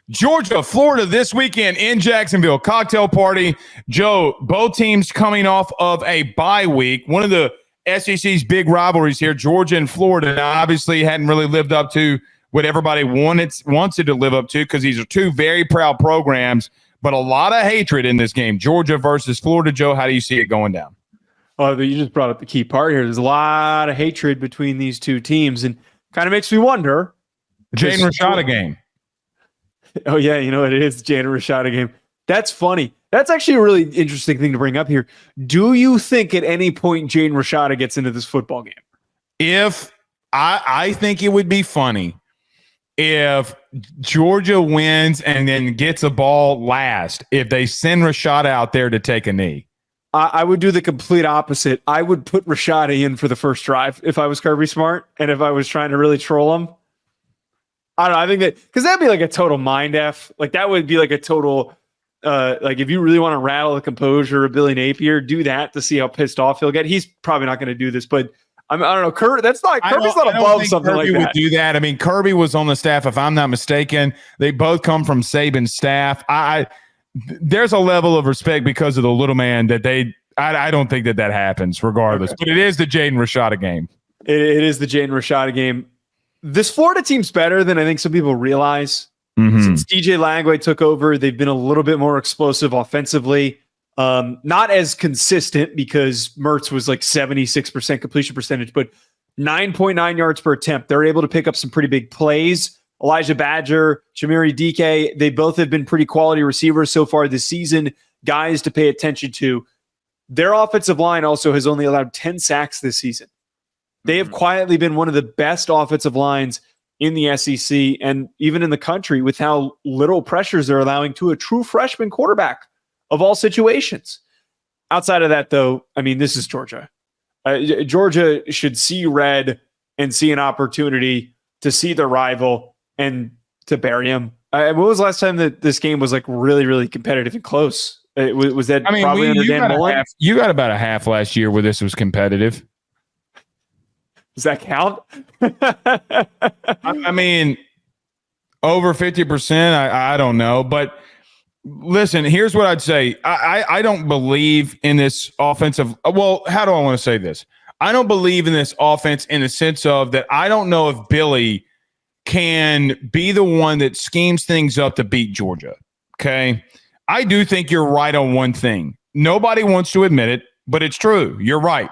Georgia, Florida this weekend in Jacksonville. Cocktail party. Joe, both teams coming off of a bye week. One of the SEC's big rivalries here, Georgia and Florida. Now, obviously, hadn't really lived up to what everybody wanted to live up to because these are two very proud programs, but a lot of hatred in this game. Georgia versus Florida. Joe, how do you see it going down? Oh, you just brought up the key part here. There's a lot of hatred between these two teams, and kind of makes me wonder. Jaden Rashada game. Oh, yeah, you know what it is, the Jaden Rashada game. That's funny. That's actually a really interesting thing to bring up here. Do you think at any point Jaden Rashada gets into this football game? If I think it would be funny if Georgia wins and then gets a ball last, if they send Rashada out there to take a knee. I would do the complete opposite. I would put Rashada in for the first drive if I was Kirby Smart and if I was trying to really troll him. I don't know. I think that because that'd be like a total mind F. Like that would be like a total, like if you really want to rattle the composure of Billy Napier, do that to see how pissed off he'll get. He's probably not going to do this, but I don't know. Kirby's not above something Kirby like that. Would do that. I mean, Kirby was on the staff, if I'm not mistaken. They both come from Saban's staff. There's a level of respect because of the little man that I don't think that happens regardless. Okay. But it is the Jaden Rashada game. It is the Jaden Rashada game. This Florida team's better than I think some people realize. Mm-hmm. Since DJ Lagway took over, they've been a little bit more explosive offensively. Not as consistent because Mertz was like 76% completion percentage, but 9.9 yards per attempt. They're able to pick up some pretty big plays. Elijah Badger, Chimere Dike, they both have been pretty quality receivers so far this season, guys to pay attention to. Their offensive line also has only allowed 10 sacks this season. They have quietly been one of the best offensive lines in the SEC and even in the country with how little pressures they're allowing to a true freshman quarterback of all situations. Outside of that, though, I mean, this is Georgia. Georgia should see red and see an opportunity to see their rival and to bury him. When was the last time that this game was like really, really competitive and close? Was that probably under Dan Mullen? You got about a half last year where this was competitive. Does that count? I mean, over 50%, I don't know. But listen, here's what I'd say. I don't believe in this offensive. Well, how do I want to say this? I don't believe in this offense in the sense of that I don't know if Billy can be the one that schemes things up to beat Georgia. Okay. I do think you're right on one thing. Nobody wants to admit it, but it's true. You're right.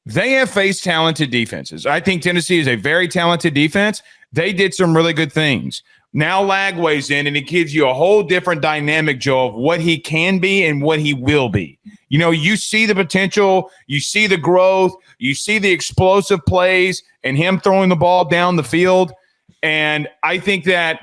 They have faced talented defenses. I think Tennessee is a very talented defense. They did some really good things. Now Lagway's in, and it gives you a whole different dynamic, Joe, of what he can be and what he will be. You know, you see the potential, you see the growth, you see the explosive plays, and him throwing the ball down the field. And I think that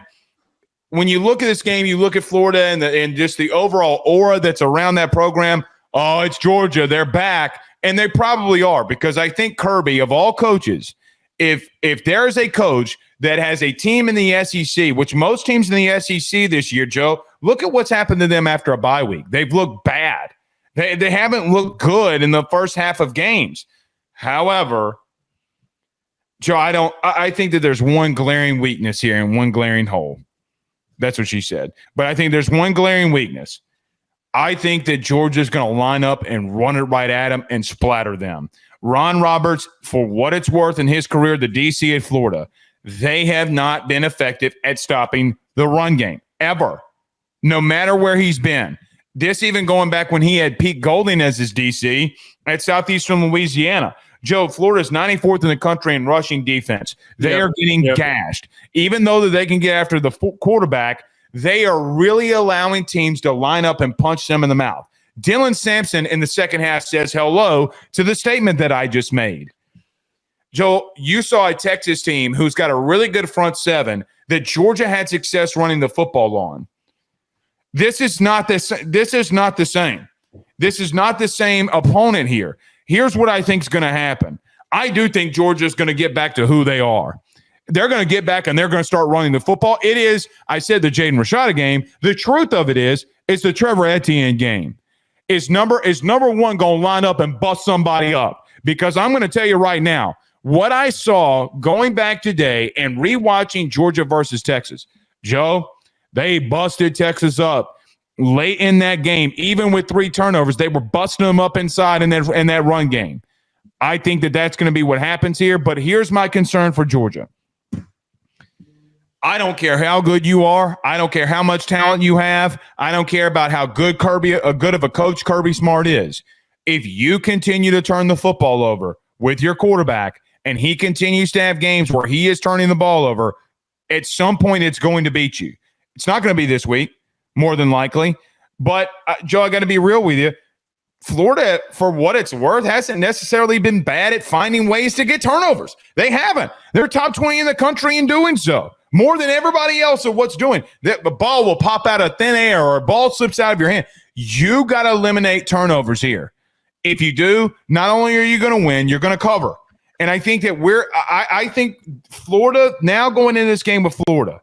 when you look at this game, you look at Florida and just the overall aura that's around that program. Oh, it's Georgia. They're back. And they probably are, because I think Kirby, of all coaches, if there's a coach that has a team in the SEC, which most teams in the SEC this year, Joe, look at what's happened to them after a bye week. They've looked bad. They haven't looked good in the first half of games. However, Joe, I think that there's one glaring weakness here and one glaring hole. That's what she said. But I think there's one glaring weakness. I think that Georgia's going to line up and run it right at them and splatter them. Ron Roberts, for what it's worth in his career, the DC at Florida, they have not been effective at stopping the run game, ever, no matter where he's been. This even going back when he had Pete Golding as his DC at Southeastern Louisiana. Joe, Florida's 94th in the country in rushing defense. They are getting gashed. Even though that they can get after the quarterback, they are really allowing teams to line up and punch them in the mouth. Dylan Sampson in the second half says hello to the statement that I just made. Joe, you saw a Texas team who's got a really good front seven that Georgia had success running the football on. This is not the same. This is not the same opponent here. Here's what I think is going to happen. I do think Georgia's going to get back to who they are. They're going to get back and they're going to start running the football. It is, I said, the Jaden Rashada game. The truth of it is, it's the Trevor Etienne game. Is number one going to line up and bust somebody up? Because I'm going to tell you right now, what I saw going back today and rewatching Georgia versus Texas, Joe, They busted Texas up late in that game. Even with 3 turnovers, they were busting them up inside in that run game. I think that that's going to be what happens here. But here's my concern for Georgia. I don't care how good you are. I don't care how much talent you have. I don't care about how good of a coach Kirby Smart is. If you continue to turn the football over with your quarterback and he continues to have games where he is turning the ball over, at some point it's going to beat you. It's not going to be this week, more than likely. But, Joe, I got to be real with you. Florida, for what it's worth, hasn't necessarily been bad at finding ways to get turnovers. They haven't. They're top 20 in the country in doing so. More than everybody else of what's doing. The ball will pop out of thin air or a ball slips out of your hand. You got to eliminate turnovers here. If you do, not only are you going to win, you're going to cover. And I think that I think Florida, now going into this game with Florida,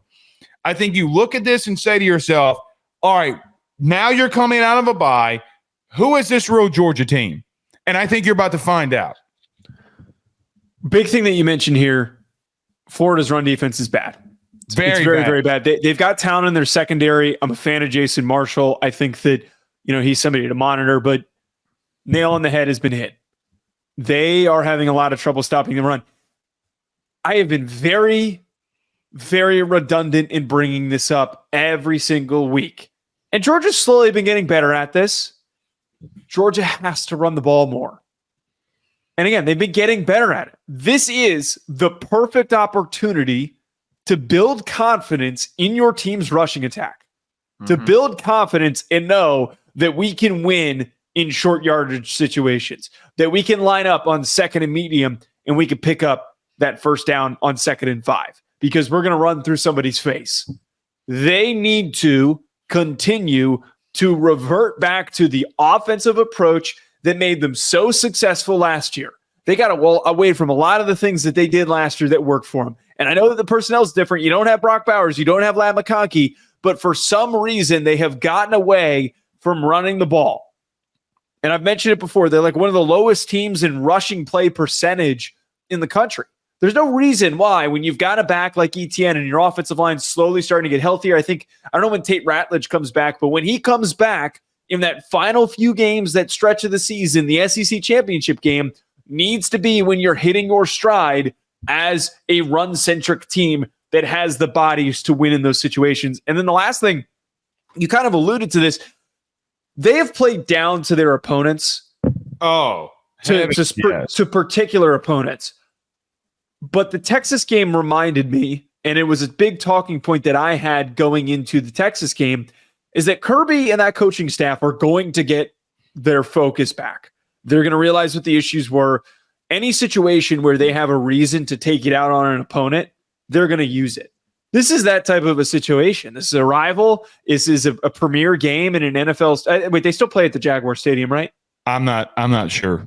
I think you look at this and say to yourself, all right, now you're coming out of a bye. Who is this real Georgia team? And I think you're about to find out. Big thing that you mentioned here, Florida's run defense is bad. It's very bad. They've got talent in their secondary. I'm a fan of Jason Marshall. I think that, he's somebody to monitor, but nail on the head has been hit. They are having a lot of trouble stopping the run. I have been very, very redundant in bringing this up every single week. And Georgia's slowly been getting better at this. Georgia has to run the ball more. And again, they've been getting better at it. This is the perfect opportunity to build confidence in your team's rushing attack, to build confidence and know that we can win in short yardage situations, that we can line up on 2nd and medium and we can pick up that first down on 2nd and 5 because we're going to run through somebody's face. They need to continue to revert back to the offensive approach that made them so successful last year. They got away from a lot of the things that they did last year that worked for them. And I know that the personnel is different. You don't have Brock Bowers. You don't have Ladd McConkey. But for some reason, they have gotten away from running the ball. And I've mentioned it before. They're like one of the lowest teams in rushing play percentage in the country. There's no reason why, when you've got a back like ETN and your offensive line slowly starting to get healthier. I don't know when Tate Ratledge comes back, but when he comes back in that final few games, that stretch of the season, the SEC championship game needs to be when you're hitting your stride as a run-centric team that has the bodies to win in those situations. And then the last thing, you kind of alluded to this, they have played down to their opponents. To particular opponents. But the Texas game reminded me, and it was a big talking point that I had going into the Texas game, is that Kirby and that coaching staff are going to get their focus back. They're going to realize what the issues were. Any situation where they have a reason to take it out on an opponent, they're going to use it. This is that type of a situation. This is a rival. This is a premier game in an NFL. Wait, they still play at the Jaguar Stadium, right? I'm not sure.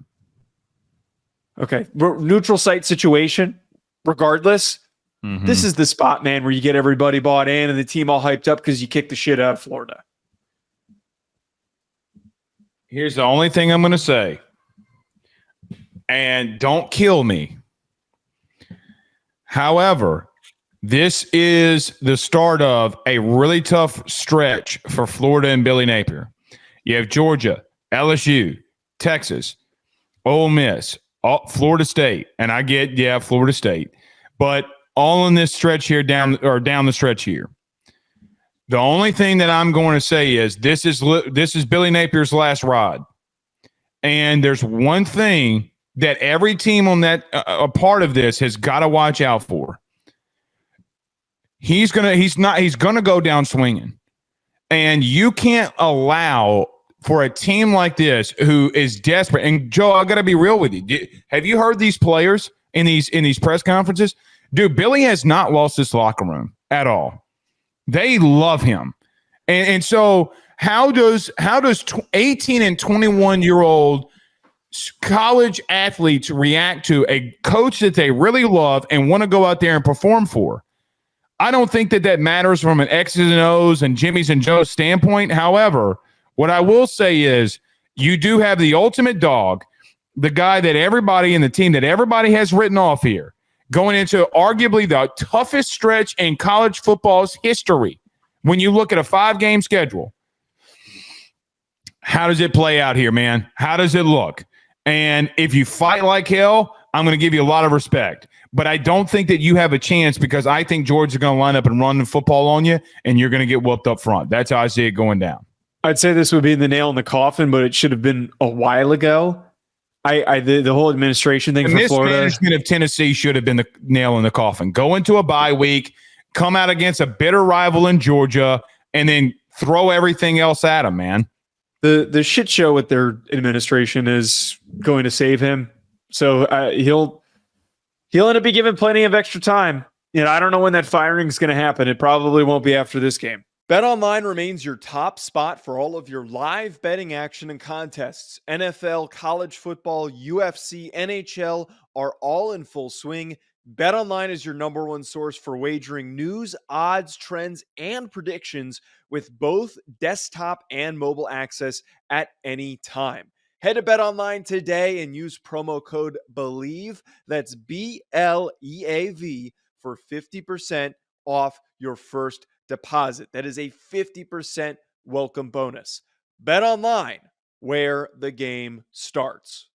Okay. Neutral site situation. Regardless, This is the spot, man, where you get everybody bought in and the team all hyped up because you kicked the shit out of Florida. Here's the only thing I'm going to say. And don't kill me. However, this is the start of a really tough stretch for Florida and Billy Napier. You have Georgia, LSU, Texas, Ole Miss, Florida State, and I get, Florida State, but all in this stretch here down the stretch here. The only thing that I'm going to say is this is Billy Napier's last ride, and there's one thing that every team on that a part of this has got to watch out for. He's gonna go down swinging, and you can't allow for a team like this who is desperate. And Joe, I got to be real with you. Have you heard these players in these press conferences? Dude, Billy has not lost this locker room at all. They love him, and so how does 18 and 21-year-old college athletes react to a coach that they really love and want to go out there and perform for? I don't think that matters from an X's and O's and Jimmy's and Joe's standpoint. However, what I will say is you do have the ultimate dog, the guy that everybody in the team that everybody has written off here, going into arguably the toughest stretch in college football's history When you look at a 5-game schedule, how does it play out here, man? How does it look? And if you fight like hell, I'm going to give you a lot of respect. But I don't think that you have a chance because I think Georgia's going to line up and run the football on you, and you're going to get whooped up front. That's how I see it going down. I'd say this would be the nail in the coffin, but it should have been a while ago. The whole administration thing for Florida. Mismanagement of Tennessee should have been the nail in the coffin. Go into a bye week, come out against a bitter rival in Georgia, and then throw everything else at them, man. The shit show with their administration is going to save him. So he'll end up be given plenty of extra time. I don't know when that firing is going to happen. It probably won't be after this game. BetOnline remains your top spot for all of your live betting action and contests. NFL, college football, UFC, NHL are all in full swing. BetOnline is your number one source for wagering news, odds, trends, and predictions with both desktop and mobile access at any time. Head to BetOnline today and use promo code BELIEVE, that's BLEAV, for 50% off your first deposit. That is a 50% welcome bonus. BetOnline, where the game starts.